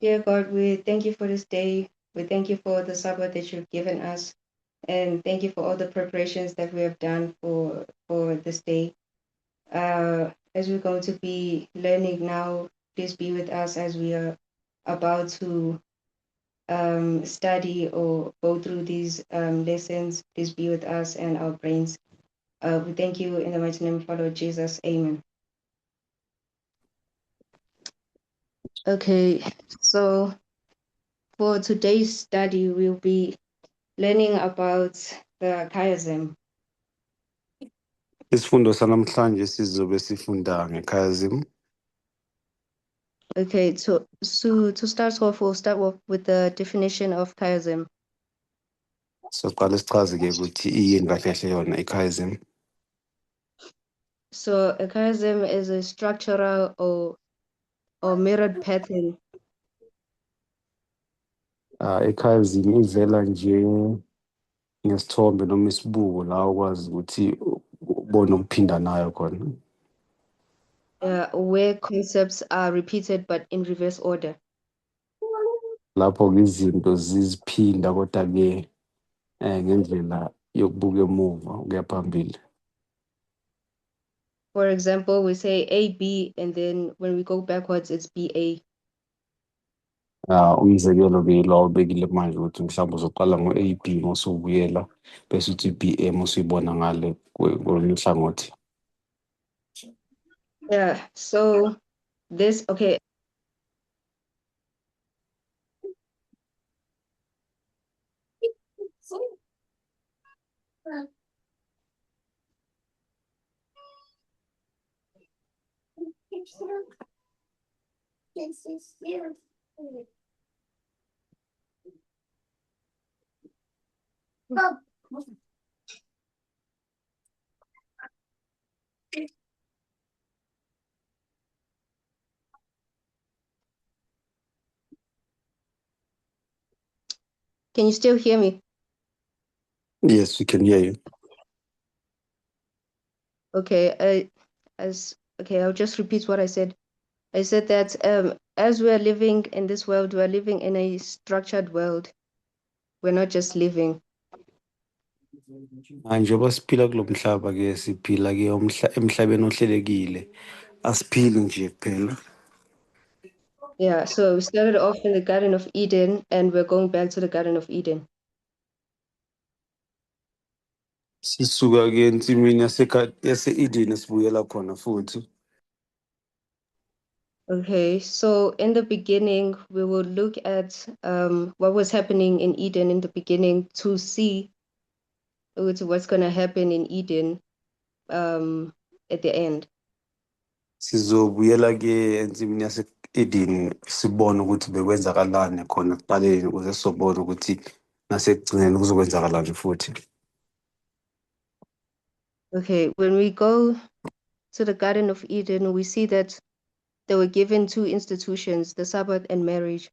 Dear God, we thank you for this day. We thank you for the Sabbath that you've given us. And thank you for all the preparations that we have done for this day. As we're going to be learning now, please be with us as we are about to study or go through these lessons. Please be with us and our brains. We thank you in the mighty name of our Lord Jesus. Amen. Okay, so for today's study, we'll be learning about the chiasm. Isifundo sanamhlanje sizobe sifunda ngechiasm. Okay, so to start off, we'll start off with the definition of chiasm. Soqala sichaze-ke ukuthi iyini kahle kahle yona ichiasm. So a chiasm is a structural or mirrored pattern. Ichiasm ivela nje ngesithombe noma isibuko la ukwazi ukuthi ubone okuphindanayo khona. Where concepts are repeated but in reverse order. Lapho-ke izinto ziziphinda kodwa-ke ngendlela yokubuka emuva ukuya phambili. For example, we say AB and then when we go backwards, it's BA. Umzekelo-ke yilo awubekile manje ukuthi mhlawumbe uzoqala ngo-A B mosubuyela bese uthi B A mosuyibona ngale kolunye uhlangothi. Yeah, so this, okay. Can you still hear me? Yes, we can hear you. Okay, I'll just repeat what I said. I said that as we are living in this world, we are living in a structured world. We're not just living. Njengoba siphila kulo mhlaba-ke siphila-ke emhlabeni ohlelekile, asiphili nje kuphela. Yeah, so we started off in the Garden of Eden and we're going back to the Garden of Eden. Sisuka-ke ensimini yase-Eden sibuyela khona futhi. Okay, so in the beginning, we will look at what was happening in Eden in the beginning to see what's going to happen in Eden at the end. Sizobuyela-ke ensimini yase-Eden sibone ukuthi bekwenzakalani khona ekuqaleni ukuze sizobona ukuthi nasekugcineni kuzokwenzakalani futhi. Okay, when we go to the Garden of Eden, we see that they were given two institutions, the Sabbath and marriage.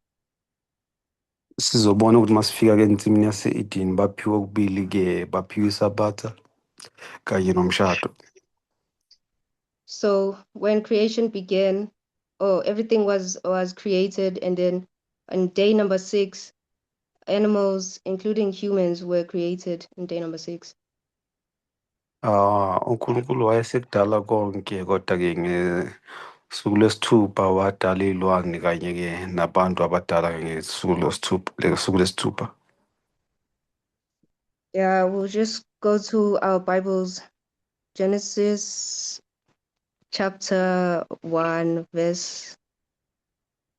Sizobona ukuthi masifika-ke ensimini yase-Eden baphiwe okubili-ke, baphiwe isabatha kanye nomshado. So when creation began, everything was created, and then on day number 6, animals, including humans, were created on day number 6. uNkulunkulu wayesekudala konke kodwa-ke ngosuku lwesithupha wadala iy'lwane kanye-ke nabantu abadala ngesuku lesithupha. Yeah, we'll just go to our Bibles, Genesis chapter 1, verse,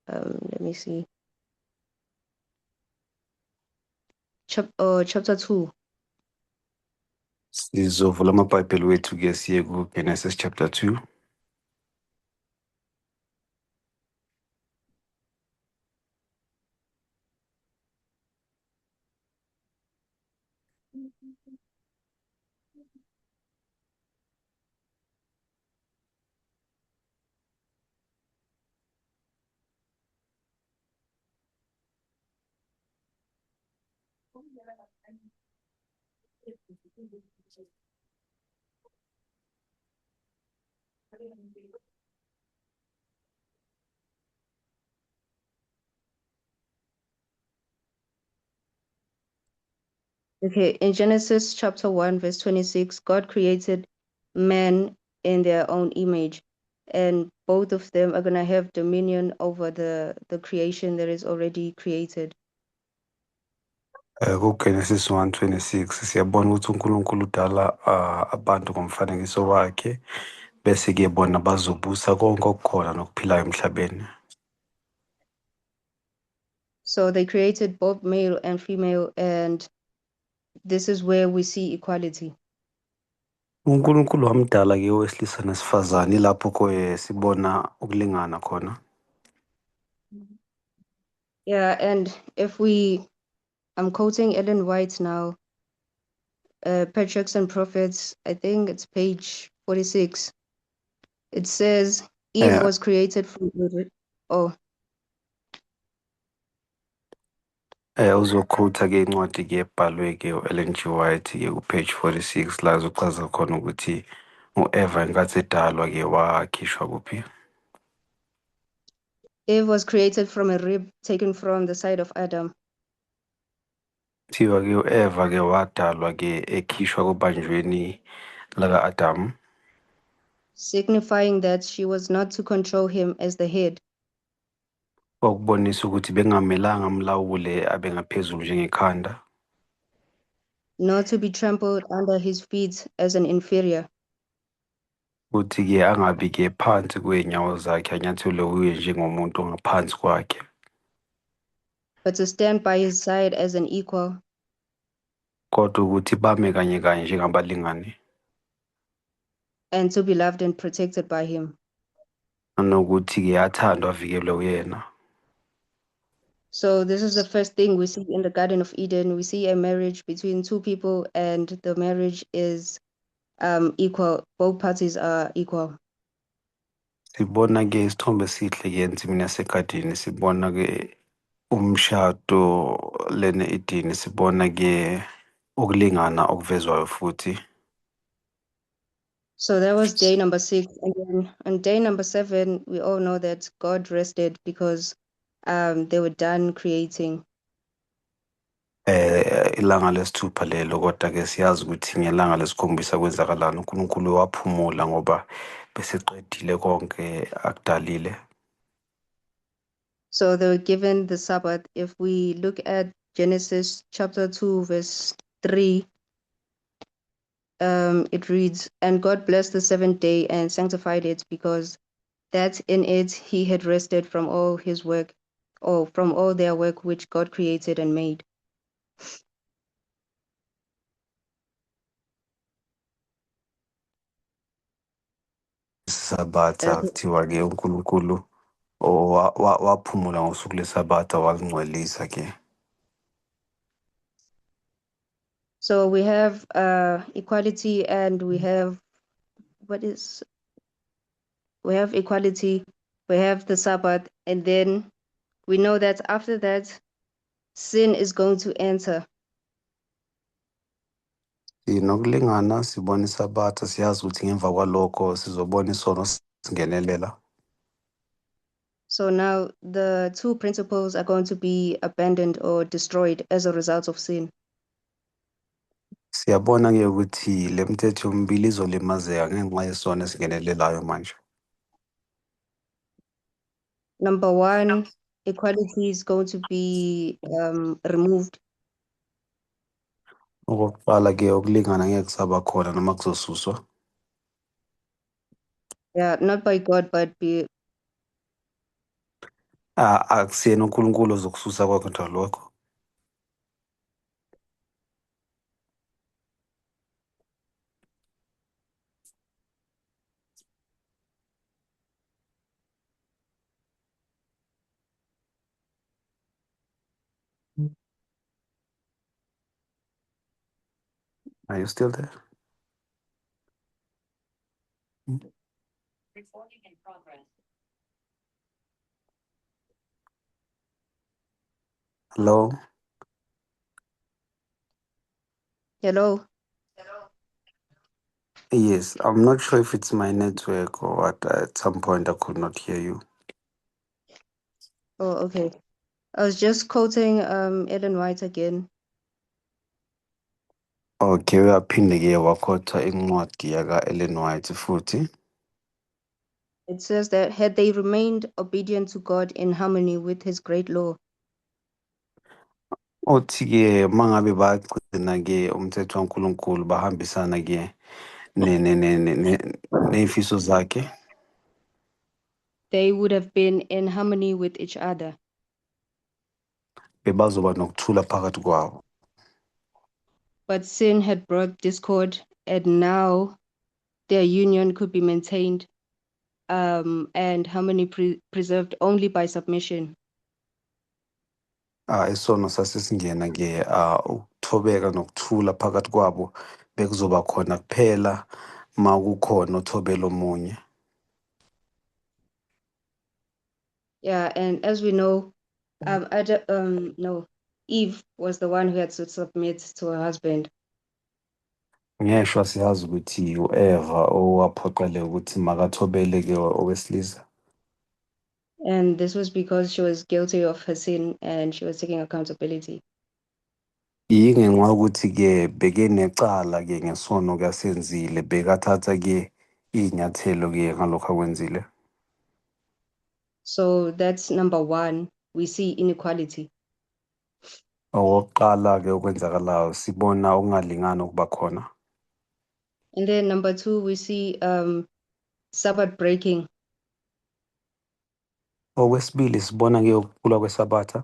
let me see, chapter 2. Sizovula amabhayibheli wethu-ke siye ku-Genesis chapter 2. Okay, in Genesis chapter 1, verse 26, God created man in their own image, and both of them are going to have dominion over the creation that is already created. KuGenesis 1:26 siyabona ukuthi uNkulunkulu udala abantu ngomfanekiso wakhe bese-ke bona bazobusa konke okukhona nokuphilayo emhlabeni. So they created both male and female, and this is where we see equality. uNkulunkulu wamdala-ke owesilisa nesifazane ilapho sibona ukulingana khona. Yeah, and I'm quoting Ellen White now, Patriarchs and Prophets, I think it's page 46. It says, Eve Eh, was created from oh, uzokhutha-ke incwadi-ke ebhalwe-ke u-Ellen G. White-ke ku-page 46 la uzochaza khona ukuthi u-Eva inkathi edalwa-ke wakhishwa kuphi. Eve was created from a rib taken from the side of Adam. Kuthiwa-ke u-Eva-ke wadalwa-ke ekhishwa kobanjweni laka-Adamu. Signifying that she was not to control him as the head, Okubonisa ukuthi bengamelanga amlawule abe ngaphezulu njengekhanda, not to be trampled under his feet as an inferior, futhi-ke angabi-ke phansi kwey'nyawo zakhe anyathelwe kuye njengomuntu ongaphansi kwakhe, but to stand by his side as an equal, kodwa ukuthi bame kanye kanye njengabalingani, and to be loved and protected by him. nanokuthi-ke athandwe avikelwe uyena. So this is the first thing we see in the Garden of Eden. We see a marriage between two people, and the marriage is equal. Both parties are equal. Sibona-ke isithombe esihle-ke ensimini yasegadini, sibona-ke umshado lena edini, sibona-ke ukulingana okuvezwayo futhi. So that was day number 6. And then on day number 7, we all know that God rested because they were done creating. Ilanga lesithupha lelo, kodwa-ke siyazi ukuthi ngelanga lesikhombisa kwenzakalani. uNkulunkulu waphumula ngoba beseqedile konke akudalile. So they were given the Sabbath. If we look at Genesis chapter 2, verse 3, it reads, And God blessed the seventh day and sanctified it, because that in it he had rested from all his work, or from all their work which God created and made. Isabatha kuthiwa-ke uNkulunkulu waphumula ngosuku lesabatha walingcwelisa-ke. So we have equality, and we have equality, we have the Sabbath, and then we know that after that, sin is going to enter. Nokulingana sibona isabatha, siyazi ukuthi ngemva kwalokho sizobona isono singenelela. So now the two principles are going to be abandoned or destroyed as a result of sin. Siyabona-ke ukuthi le mithetho yomibili izolimazeka ngenxa yesono esingenelelayo manje. Number one, equality is going to be removed. Okokuqala-ke ukulingana ngeke kusaba khona noma kuzosuswa. Yeah, not by God, but Akusiyena uNkulunkulu ozokususa kwakho lokho. Are you still there? Recording in progress. Hello? hello. Yes, I'm not sure if it's my network or what. At some point I could not hear you. Oh, okay. I was just quoting Ellen White again. Okay, uyaphinde-ke wakhotha incwadi yaka-Ellen White futhi. It says that had they remained obedient to God in harmony with his great law, Othi-ke mangabe bagcina-ke umthetho kaNkulunkulu bahambisana-ke ney'fiso zakhe, they would have been in harmony with each other. bebazoba nokuthula phakathi kwabo. But sin had brought discord, and now their union could be maintained and harmony preserved only by submission. Isono sasesingena-ke ukuthobeka nokuthula phakathi kwabo bekuzoba khona kuphela ma kukhona othobela omunye. Yeah, and as we know, no, Eve was the one who had to submit to her husband. Ngeshwa siyazi ukuthi u-Eva owaphoqeleka ukuthi makathobele-ke owesilisa. And this was because she was guilty of her sin and she was taking accountability. Yingenxa yokuthi-ke bekenecala-ke ngesono-ke asenzile, bekathatha-ke iy'nyathelo-ke ngalokho akwenzile. So that's number one. We see inequality. Okokuqala-ke okwenzakalayo sibona ukungalingani okuba khona. And then number two, we see Sabbath breaking. Okwesibili sibona-ke ukuphula kwesabatha.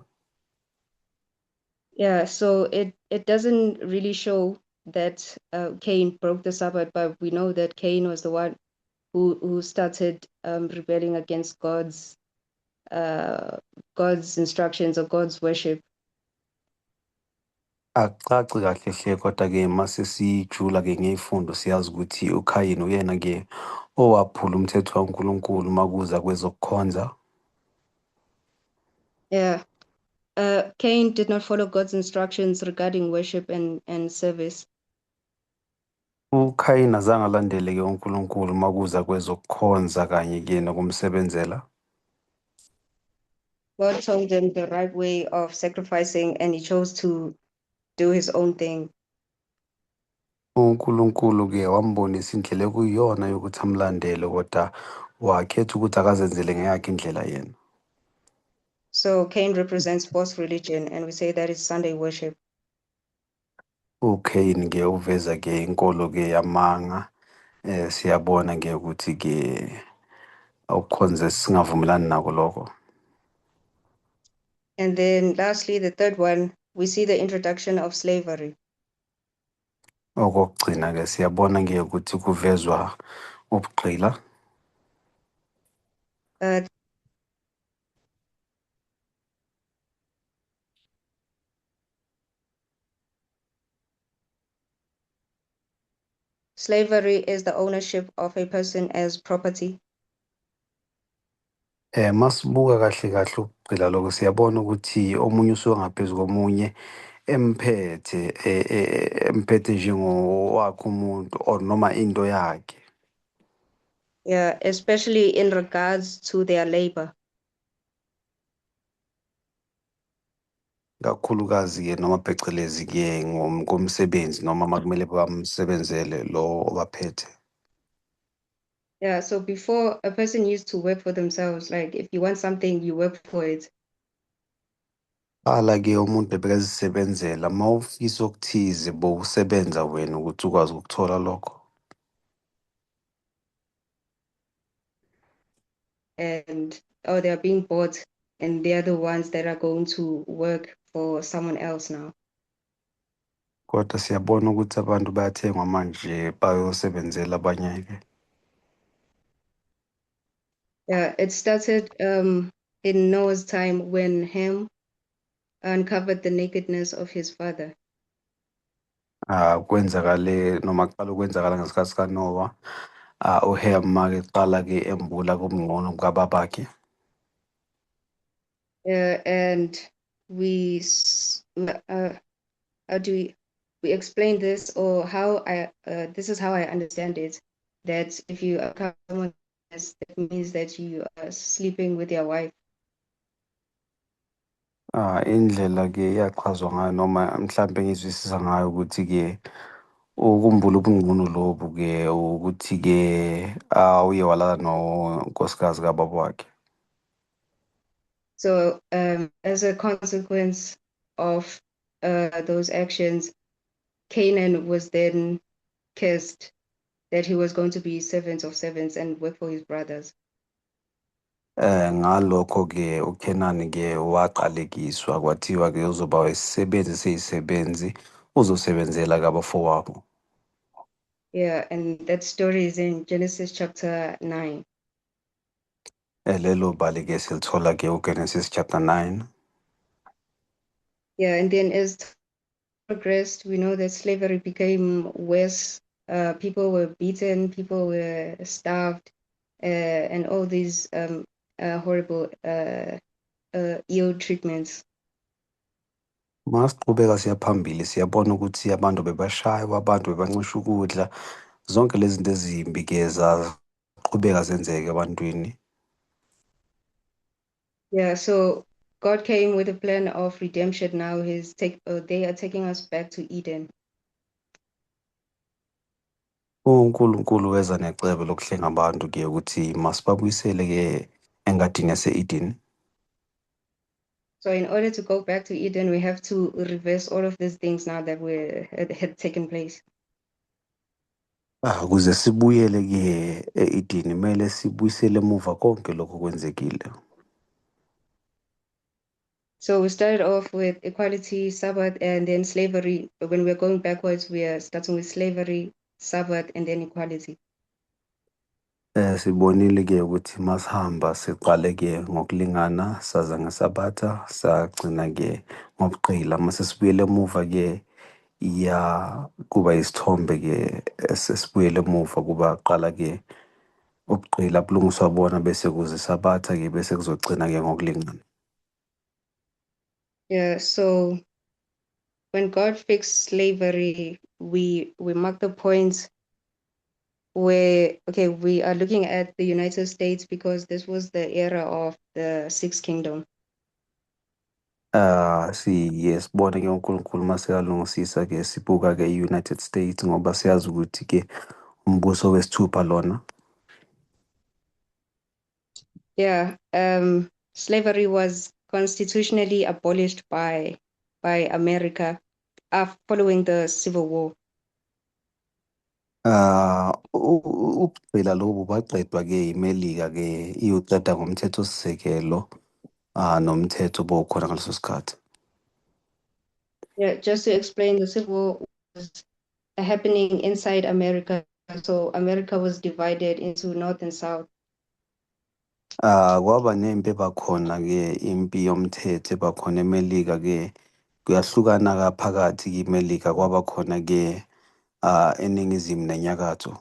Yeah, so it doesn't really show that Cain broke the Sabbath, but we know that Cain was the one who started rebelling against God's instructions or God's worship. Akucaci kahle hle kodwa-ke mase sijula-ke ngey'fundo siyazi ukuthi uKhayini uyena-ke owaphula umthetho kaNkulunkulu makuza kwezokukhonza. Yeah, Cain did not follow God's instructions regarding worship and service. UKhayini azange alandele-ke uNkulunkulu makuza kwezokukhonza kanye-ke nokumsebenzela. God told him the right way of sacrificing, and he chose to do his own thing. uNkulunkulu-ke wambonisa indlela ekuyiyona yokuthi amlandele kodwa wakhetha ukuthi akazenzele ngeyakhe indlela yena. So Cain represents false religion, and we say that is Sunday worship. uKhayini-ke uveza-ke inkolo-ke yamanga. Siyabona-ke ukuthi-ke ukukhonza singavumelani nako lokho. And then lastly, the third one, we see the introduction of slavery. Okokugcina-ke siyabona-ke ukuthi kuvezwa ubugqila. Slavery is the ownership of a person as property. Masibuka kahle kahle ubugqila lokho siyabona ukuthi omunye usuke ngaphezu komunye emphethe njengowakhe umuntu or noma into yakhe. Yeah, especially in regards to their labor. Kakhulukazi-ke noma phecelezi-ke ngomsebenzi noma makumele bamsebenzele lo obaphethe. Yeah, so before a person used to work for themselves, like if you want something, you work for it. Qala-ke umuntu ebekazisebenzela ma ufisa okuthize bowusebenza wena ukuthi ukwazi ukuthola lokho. And they're being bought, and they're the ones that are going to work for someone else now. Kodwa siyabona ukuthi abantu bayathengwa manje bayosebenzela abanye-ke. Yeah, it started in Noah's time when Ham uncovered the nakedness of his father. Kwenzakale noma kuqala ukwenzakala ngesikhathi sikaNowa. uHam-ke kuqala-ke embula kubungqono bukababakhe. And we how do we explain this, or how this is how I understand it, that if you uncover someone else, that means that you are sleeping with your wife. Indlela-ke iyachazwa ngayo noma mhlampe ngizwisisa ngayo ukuthi-ke Ukumbula ubungqunu lobu-ke ukuthi-ke uye walala nonkosikazi kababa wakhe. So, as a consequence of those actions, Canaan was then cursed that he was going to be servants of servants and work for his brothers. Ngalokho-ke uKenani-ke waqalekiswa kwathiwa-ke uzoba isisebenzi seyisebenzi uzosebenzela kabafowabo. Yeah, and that story is in Genesis chapter 9. Lelo bali-ke silithola-ke uGenesis chapter 9. Yeah, and then as time progressed, we know that slavery became worse. People were beaten, people were starved, and all these horrible ill treatments. Masiqhubeka siya phambili siyabona ukuthi abantu bebashaywa, abantu bebancisha ukudla, zonke lezi zinto ezimbi-ke zaqhubeka zenzeka ebantwini. Yeah, so God came with a plan of redemption. Now they are taking us back to Eden. uNkulunkulu weza necebo lokuhlenga abantu-ke ukuthi masibabuyisele-ke engadini yase-Eden. So in order to go back to Eden, we have to reverse all of these things now that had taken place. Ukuze sibuyele-ke e-Eden kumele sibuyisele emuva konke lokho kwenzekile. So we started off with equality, Sabbath, and then slavery. But when we're going backwards, we are starting with slavery, Sabbath, and then equality. Sibonile-ke ukuthi masihamba siqale-ke ngokulingana saza ngesabatha sagcina-ke ngokugqila. Mase sibuyele emuva-ke ya kuba isithombe-ke sesibuyele emuva kuba qala-ke ukugqila bulungiswa bona bese kuza isabatha-ke bese kuzogcina-ke ngokulingana. Yeah, so when God fixed slavery, we mark the point where, okay, we are looking at the United States because this was the era of the Sixth Kingdom. Siye sibone-ke uNkulunkulu masekalungisisa-ke sibuka-ke i-United States ngoba siyazi ukuthi-ke umbuso wesithupha lona. Yeah, slavery was constitutionally abolished by America following the Civil War. Ubugqila lobu baqedwa-ke iMelika-ke iyoceda ngomthethosisekelo nomthetho bowukhona ngaleso sikhathi. Yeah, just to explain, the Civil War was happening inside America. So America was divided into North and South. Kwaba nempi ebakhona-ke impi yomthetho ebakhona eMelika-ke kuyahlukana-ke phakathi iMelika kwaba khona-ke eningizimu nenyakatho.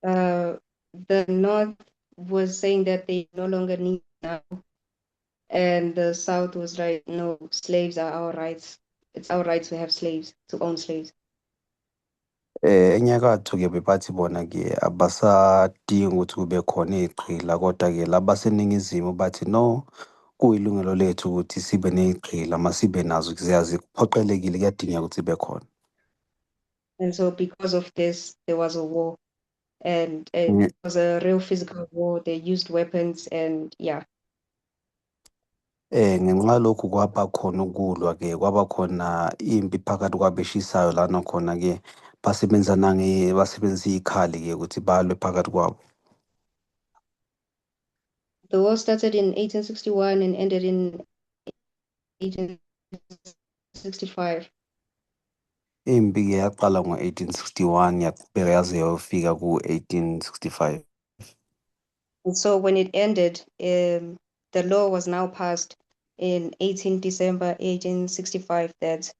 The North was saying that they no longer need now, and the South was like, no, slaves are our rights. It's our right to have slaves, to own slaves. Enyakatho-ke bebathi bona-ke abasadingi ukuthi kube khona iy'gqila kodwa-ke labaseningizimu bathi no, kuyilungelo lethu ukuthi sibe ney'gqila masibe nazo kuphoqelekile kuyadingeka ukuthi zibe khona. And so because of this, there was a war, and it was a real physical war. They used weapons, and yeah. Ngenxa yalokhu kwaba khona ukulwa-ke kwaba khona impi phakathi kwabeshisayo lana khona-ke basebenzisa iy'khali-ke ukuthi balwe phakathi kwabo. The war started in 1861 and ended in 1865. Impi-ke yaqala ngo-1861 yaqhubeka yaze yayofika ku-1865. And so when it ended, the law was now passed in 18 December 1865 that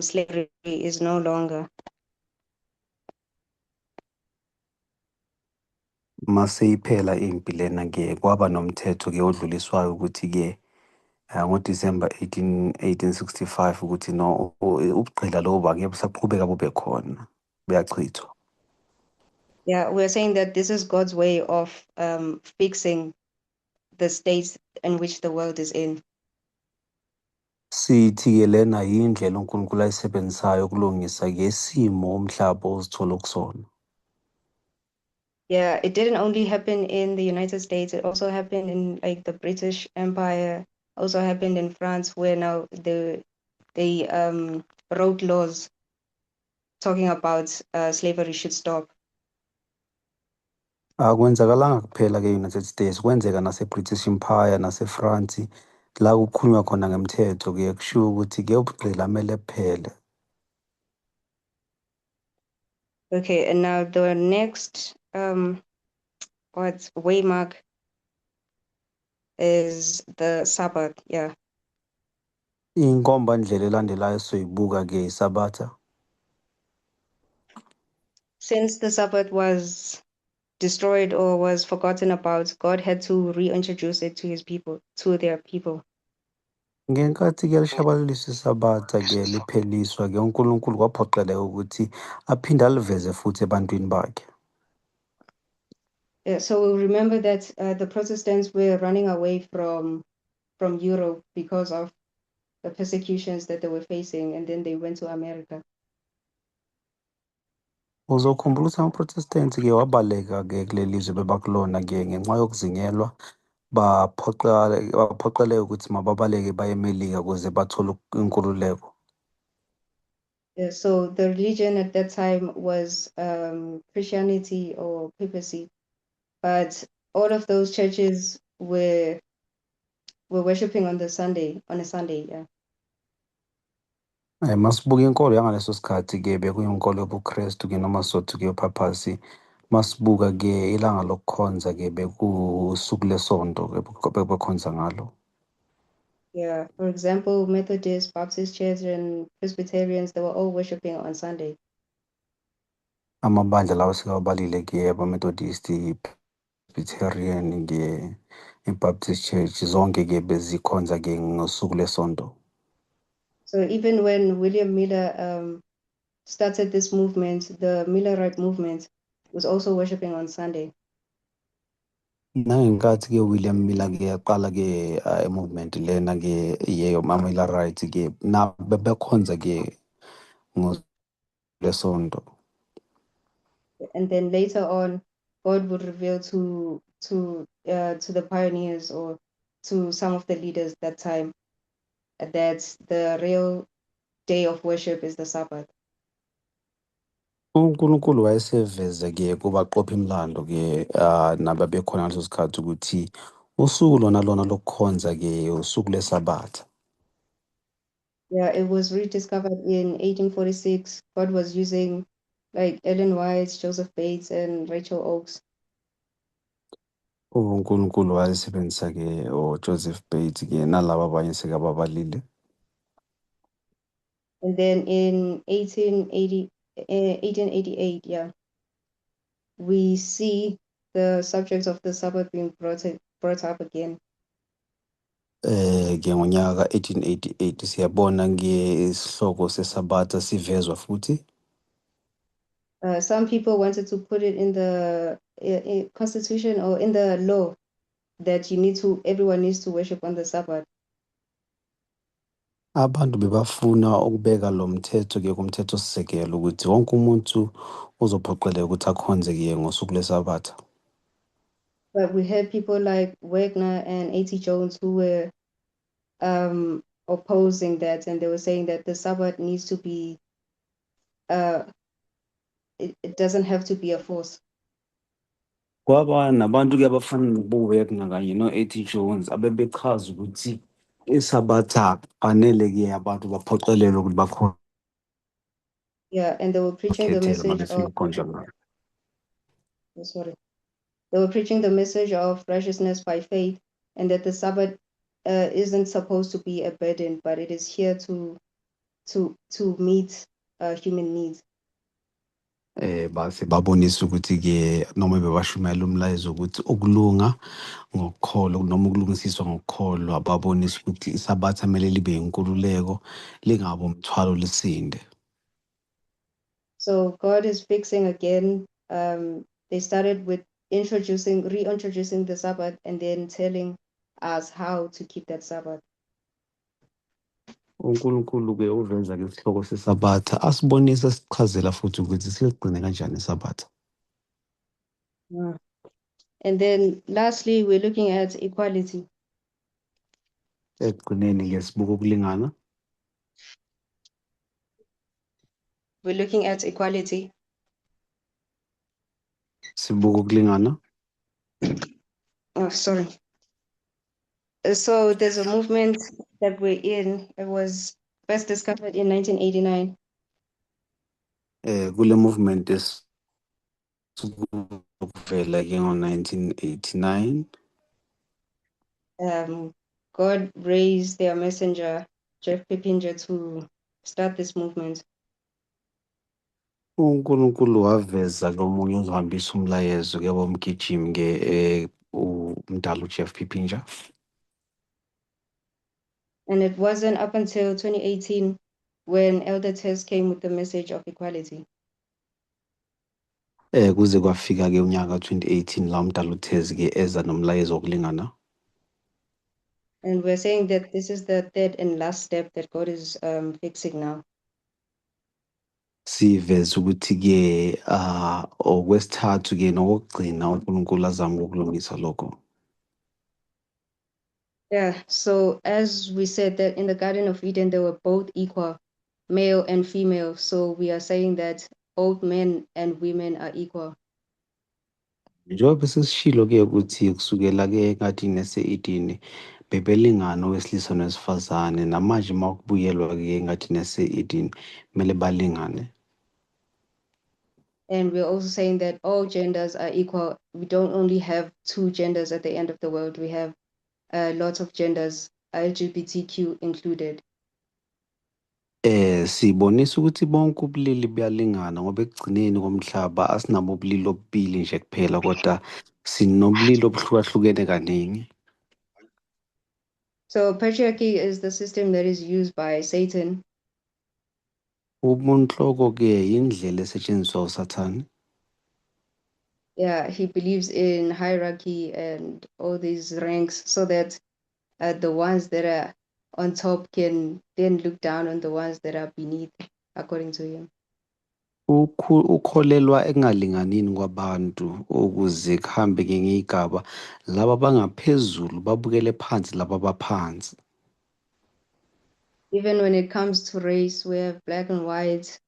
slavery is no longer. Mase iphela impi lena-ke kwaba nomthetho-ke odluliswayo ukuthi-ke ngoDisemba 1865 ukuthi no ubugqila lobu angeke busaqhubeka bube khona buyachithwa. Yeah, we're saying that this is God's way of fixing the states in which the world is in. Sithi-ke lena yindlela uNkulunkulu ayisebenzisayo ukulungisa ngesimo umhlaba ozithola kusona. Yeah, it didn't only happen in the United States, it also happened in like the British Empire, also happened in France, where now they wrote laws talking about slavery should stop. Akwenzakalanga kuphela ke-United States, kwenzeka nase-British Empire nase-France la kukhulunywa khona ngemthetho-ke kushiwo ukuthi-ke ubugqila kumele buphele. Okay, and now the next waymark is the Sabbath. Yeah. Inkombandlela elandelayo sizoyibuka-ke isabatha. Since the Sabbath was destroyed or was forgotten about, God had to reintroduce it to his people, to their people. Ngenkathi-ke lishabalaliswa isabatha-ke lipheliswa-ke uNkulunkulu kwaphoqeleka ukuthi aphinde aliveze futhi ebantwini bakhe. Yeah, so we remember that the Protestants were running away from Europe because of the persecutions that they were facing, and then they went to America. Uzokhumbula ukuthi amaProtestanti-ke wabaleka-ke kuleli lizwe bebakulona-ke ngenxa yokuzingelwa baphoqeleka ukuthi mababaleke baye eMelika ukuze bathole inkululeko. Yeah, so the religion at that time was Christianity or papacy, but all of those churches were worshiping on a Sunday. Yeah. Masibuka inkolo yangaleso sikhathi-ke bekuyinkolo yobuKrestu-ke noma sothi-ke yophapasi. Masibuka-ke ilanga lokukhonza-ke bekuwusuku lesonto-ke bebekhonza ngalo. Yeah, for example, Methodist, Baptist Church, and Presbyterians, they were all worshiping on Sunday. Amabandla lawa sikawabalile-ke abaMethodist, Presbyterian-ke, i-Baptist Church zonke-ke bezikhonza-ke ngosuku lesonto. So even when William Miller started this movement, the Millerite movement was also worshiping on Sunday. Nangenkathi-ke William Miller-ke yaqala-ke i-movement lena-ke yama-Millerite-ke nabo bebekhonza-ke lesonto. And then later on, God would reveal to the pioneers or to some of the leaders that time that the real day of worship is the Sabbath. uNkulunkulu wayeseveza-ke kubaqopha imilando-ke nababekhona ngaleso sikhathi ukuthi usuku lona lokukhonza-ke usuku lesabatha. Yeah, it was rediscovered in 1846. God was using like Ellen White, Joseph Bates, and Rachel Oakes. uNkulunkulu wayesebenzisa-ke Joseph Bates-ke nalaba abanye sekababalile. And then in 1888, yeah, we see the subject of the Sabbath being brought up again. Ke ngonyaka ka-1888 siyabona-ke isihloko sesabatha sivezwa futhi. Some people wanted to put it in the constitution or in the law that everyone needs to worship on the Sabbath. Abantu bebafuna ukubeka lo mthetho-ke kumthethosisekelo ukuthi wonke umuntu uzophoqeleka ukuthi akhonze-ke ngosuku lesabatha. But we had people like Wagner and A.T. Jones who were opposing that, and they were saying that the Sabbath needs to be, it doesn't have to be a force. Kwaba nabantu-ke abafana nobo-Wagner kanye no-A.T. Jones abebechaza ukuthi isabatha fanele-ke abantu baphoqelelwe ukuthi Yeah, and they were preaching the bakhethele uma message befuna of, ukukhonza ngayo. sorry, they were preaching the message of righteousness by faith, and that the Sabbath isn't supposed to be a burden, but it is here to meet human needs. Base babonisa ukuthi-ke noma bebashumayela umlayezo ukuthi ukulunga ngokukholwa noma ukulungisiswa ngokukholwa babonisa ukuthi isabatha kumele libe inkululeko lingabi umthwalo lisinde. So God is fixing again. They started with reintroducing the Sabbath, and then telling us how to keep that Sabbath. uNkulunkulu-ke uveza-ke isihloko seSabatha, asibonise asichazela futhi ukuthi siligcine kanjani iSabatha. Yeah. And then lastly, we're looking at equality. Ekugcineni-ke sibuka ukulingana. We're looking at equality. Sibuka ukulingana. Oh, sorry. So there's a movement that we're in. It was first discovered in 1989. Kule movement esukuvela-ke ngo-1989. God raised their messenger, Jeff Pippinger, to start this movement. uNkulunkulu waveza-ke omunye ozohambisa umlayezo-ke womgijimi-ke umdala uJeff Pippinger. And it wasn't up until 2018 when Elder Tess came with the message of equality. Kuze kwafika-ke unyaka ka-2018 la umdala uThezi-ke eza nomlayezo wokulingana. And we're saying that this is the third and last step that God is fixing now. Siveza ukuthi-ke okwesithathu-ke nokokugcina uNkulunkulu azama ukulungisa lokho. Yeah, so as we said that in the Garden of Eden, they were both equal, male and female. So we are saying that both men and women are equal. Njengoba sesishilo-ke ukuthi kusukela-ke engadini yase-Edeni bebelingana owesilisa nowesifazane, namanje uma kubuyelwa-ke engadini yase-Edeni kumele balingane. And we're also saying that all genders are equal. We don't only have two genders at the end of the world. We have lots of genders, LGBTQ included. Sibonisa ukuthi bonke ubulili buyalingana ngoba ekugcineni komhlaba asinabo ubulili obubili nje kuphela kodwa sinobulili obuhlukahlukene kaningi. So patriarchy is the system that is used by Satan. Ubunhloko-ke indlela esetshenziswa uSathane. Yeah, he believes in hierarchy and all these ranks so that the ones that are on top can then look down on the ones that are beneath, according to him. Ukholelwa ekungalinganini kwabantu ukuze kuhambe-ke ngey'gaba, laba abangaphezulu babukele phansi laba abaphansi. Even when it comes to race, we have black and white.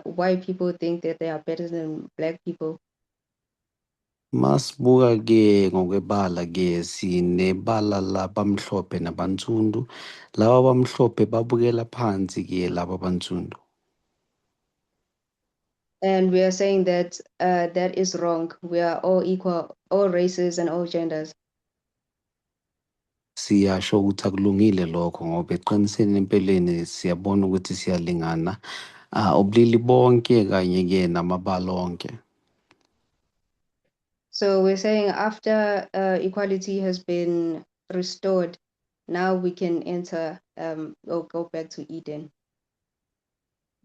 White people think that they are better than black people. Masibuka-ke ngokwebala-ke sinebala labamhlophe nabansundu. Laba abamhlophe babukela phansi-ke laba abansundu. And we are saying that that is wrong. We are all equal, all races and all genders. Siyasho ukuthi akulungile lokho ngoba eqiniseni empeleni siyabona ukuthi siyalingana, ubulili bonke kanye-ke namabala onke. So we're saying after equality has been restored, now we can enter or go back to Eden.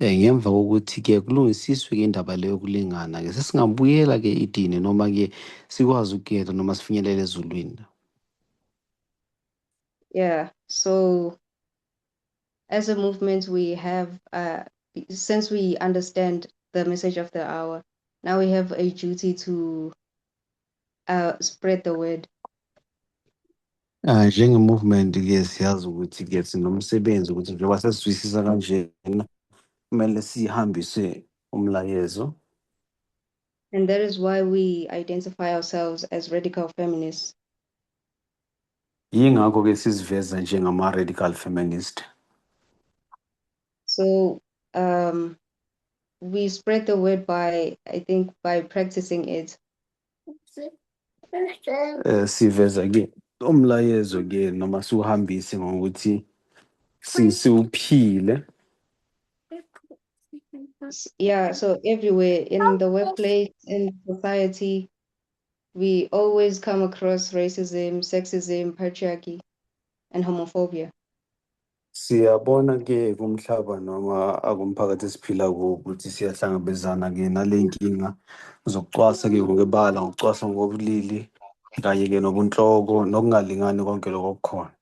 Ngemva kokuthi-ke kulungisiswe-ke indaba leyo yokulingana-ke sesingabuyela-ke idini noma-ke sikwazi ukuyela noma sifinyelele ezulwini. Yeah, so as a movement, we have, since we understand the message of the hour, now we have a duty to spread the word. Njenge-movement-ke siyazi ukuthi-ke sinomsebenzi ukuthi njengoba sesizwisisa kanjena kumele sihambise umlayezo. And that is why we identify ourselves as radical feminists. Yingakho-ke siziveza njengama-radical feminist. So we spread the word by, I think, by practicing it. Siveza-ke umlayezo-ke noma siwuhambise ngokuthi siwuphile. Yeah, so everywhere in the workplace, in society, we always come across racism, sexism, patriarchy, and homophobia. Siyabona-ke kumhlaba noma akumphakathi esiphila kuwo ukuthi siyahlangabezana-ke nale nkinga zokucwasa-ke ngokwebala, ngokucwasa ngokobulili kanye-ke nobunhloko nokungalingani konke lokho okukhona.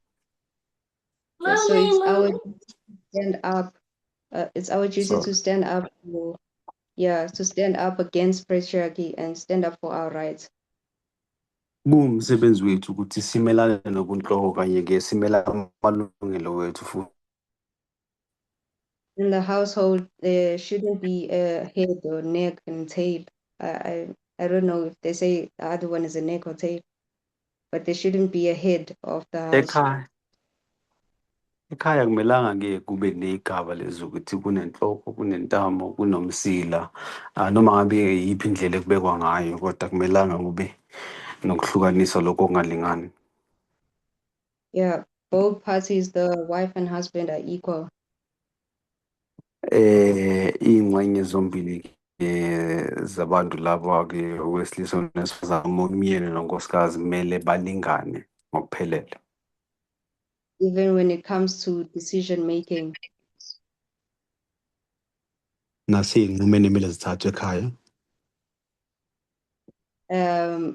So it's our duty to stand up. It's our duty So to stand up for, to stand up against patriarchy and stand up for our rights. kuwumsebenzi wethu ukuthi simelane nobunhloko kanye-ke simela amalungelo wethu futhi. In the household, there shouldn't be a head or neck and tail. I don't know if they say the other one is a neck or tail, but there shouldn't be a head of the house. Ekhaya akumelanga-ke kube negaba lezokuthi kunenhloko, kunentamo, kunomsila, noma ngabe yiphi indlela ekubekwa ngayo, kodwa akumelanga kube nokuhlukanisa lokho okungalingani. Yeah, both parties, the wife and husband, are equal. Iy'ngxenye zombili zabantu laba-ke owesilisa nesifazane, umyeni nonkosikazi kumele balingane ngokuphelele. Even when it comes to decision making. Nasey'nqumeni ekumele zithathwe ekhaya.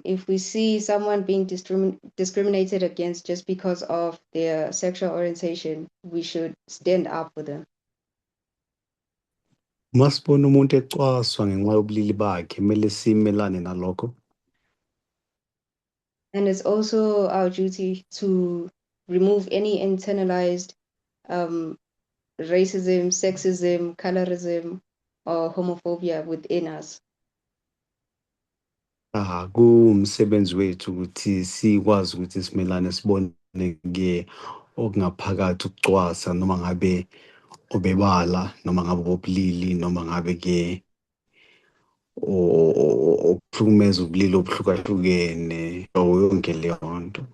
If we see someone being discriminated against just because of their sexual orientation, we should stand up for them. Masibona umuntu ecwaswa ngenxa yobulili bakhe, kumele simelane nalokho. And it's also our duty to remove any internalized racism, sexism, colorism, or homophobia within us. Kuwumsebenzi wethu ukuthi sikwazi ukuthi simelane sibone-ke okungaphakathi ukucwasa, noma ngabe obebala, noma ngabe obobulili, noma ngabe-ke okuhlukumeza ubulili obuhlukahlukene, yonke leyo nto.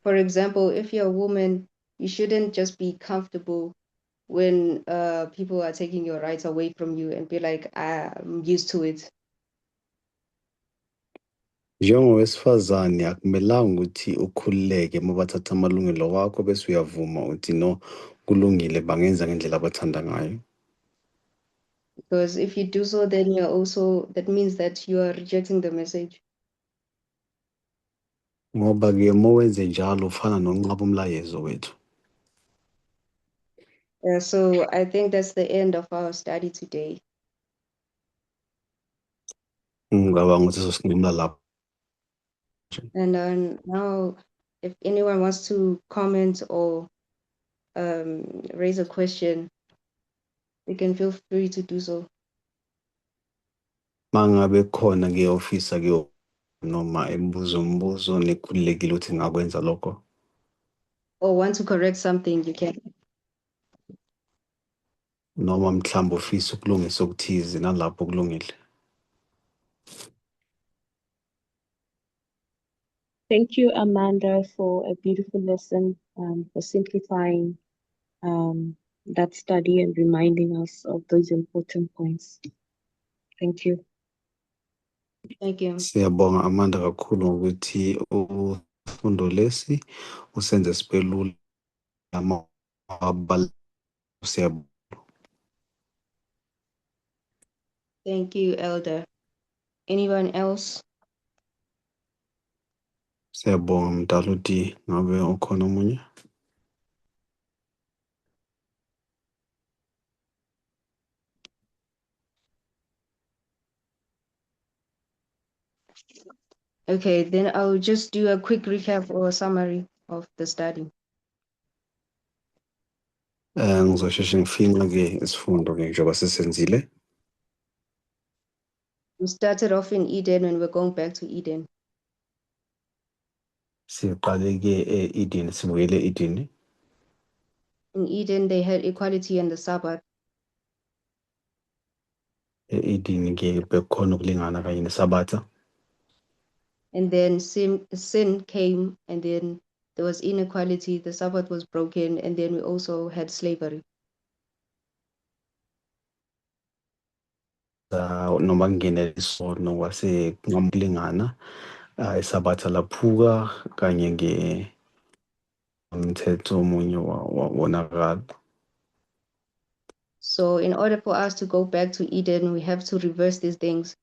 For example, if you're a woman, you shouldn't just be comfortable when people are taking your rights away from you and be like, I'm used to it. Njengowesifazane akumelanga ukuthi ukhululeke uma bathatha amalungelo wakho bese uyavuma uthi no, kulungile bangenza ngendlela abathanda ngayo. Because if you do so, then that means that you are rejecting the message. Ngoba-ke uma wenze njalo ufana nonqaba umlayezo wethu. So I think that's the end of our study today. Ngicabanga ukuthi sosinqumla lapho. And now, if anyone wants to comment or raise a question, they can feel free to do so. Mangabe khona-ke ofisa-ke noma umbuzo nikhululekile ukuthi ngakwenza lokho. Or want to correct something, you can. Noma mhlawumbe ufisa ukulungisa okuthize nalapho kulungile. Thank you, Amanda, for a beautiful lesson, for simplifying that study and reminding us of those important points. Thank you. Thank you. Siyabonga Amanda kakhulu ngokuthi ufundo lesi usenze sibelula siyabonga. Thank you, Elder. Anyone else? Siyabonga mdala uthi ngabe ukhona omunye. Okay, then I'll just do a quick recap or summary of the study. Ngizosheshe ngifinqa-ke isifundo-ke njengoba sesenzile. We started off in Eden and we're going back to Eden. Siqale-ke e-Eden, sibuyele e-Eden. In Eden, they had equality and the Sabbath. E-Eden-ke bekukhona ukulingana kanye nesabatha. And then sin came, and then there was inequality, the Sabbath was broken, and then we also had slavery. Noma kungenela isono kwase kungakulingana, isabatha laphuka kanye umthetho omunye wonakala. So in order for us to go back to Eden, we have to reverse these things.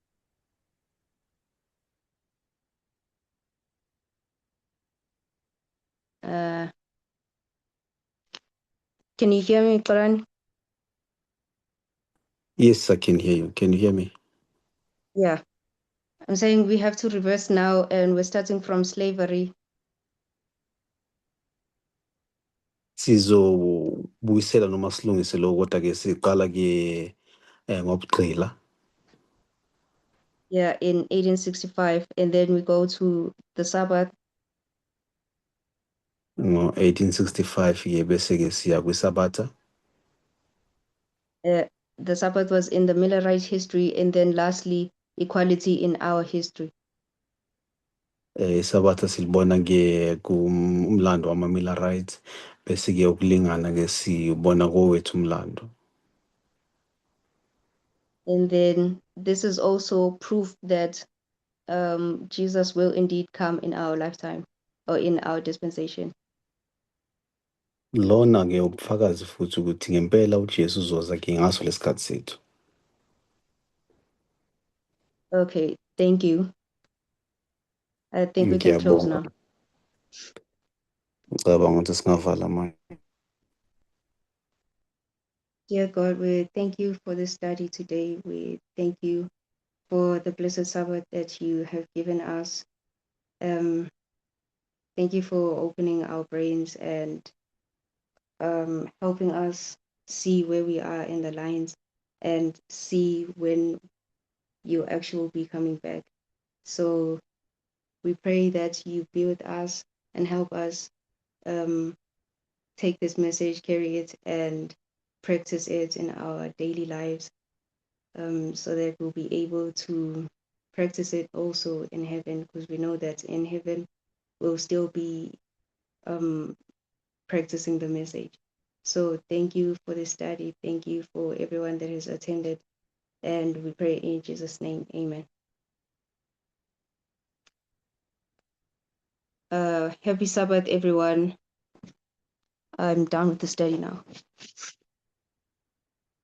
Can you hear me, Quran? Yes, I can hear you. Can you hear me? Yeah. I'm saying we have to reverse now, and we're starting from slavery. Sizobuyisela noma silungise lokho kodwa-ke siqala ke ngokugqila. Yeah, in 1865, and then we go to the Sabbath. Ngo-1865 bese-ke siya kwiSabatha. The Sabbath was in the Millerite history, and then lastly, equality in our history. ISabatha silibona-ke kumlando wama-Millerites bese-ke ukulingana-ke sibona kowethu umlando. And then this is also proof that Jesus will indeed come in our lifetime or in our dispensation. Lona-ke ubufakazi futhi ukuthi ngempela uJesu uzoza-ke ngaso lesikhathi sethu. Okay, thank you. I think we can close now. Ngicabanga ukuthi singavala manje. Dear God, we thank you for this study today. We thank you for the blessed Sabbath that you have given us. Thank you for opening our brains and helping us see where we are in the lines and see when you actually will be coming back. So we pray that you be with us and help us take this message, carry it, and practice it in our daily lives, so that we'll be able to practice it also in heaven, because we know that in heaven we'll still be practicing the message. So thank you for this study. Thank you for everyone that has attended. And we pray in Jesus' name. Amen. Happy Sabbath, everyone. I'm done with the study now.